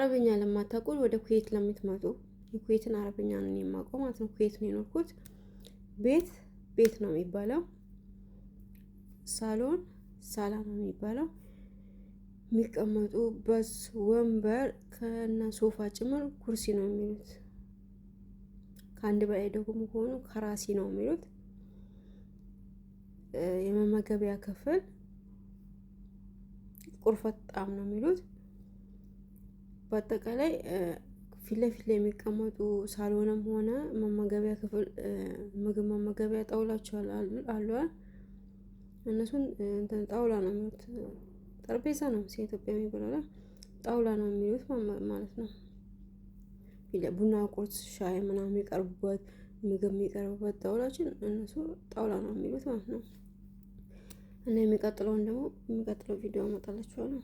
አረብኛ ለማታውቁ ወደ ኩዌት ለምትመጡ የኩዌትን አረብኛ ነው የማውቀው ማለት ነው። ኩዌት ነው የኖርኩት። ቤት ነው የሚባለው። ሳሎን ሳላ ነው የሚባለው። የሚቀመጡበት ወንበር ከነ ሶፋ ጭምር ኩርሲ ነው የሚሉት። ከአንድ በላይ ደግሞ ከሆኑ ከራሲ ነው የሚሉት። የመመገቢያ ክፍል ቁርፈጣም ነው የሚሉት። በአጠቃላይ ፊት ለፊት ላይ የሚቀመጡ ሳሎንም ሆነ መመገቢያ ክፍል ምግብ መመገቢያ ጣውላቸው አሉ። እነሱን እንትን ጣውላ ነው የሚሉት። ጠረጴዛ ነው ኢትዮጵያ የሚባለው ጣውላ ነው የሚሉት ማለት ነው። ቡና ቁርስ ሻይ ምናምን የሚቀርቡበት ምግብ የሚቀርቡበት ጣውላችን እነሱ ጣውላ ነው የሚሉት ማለት ነው። እና የሚቀጥለው ቪዲዮ አመጣላችኋለሁ።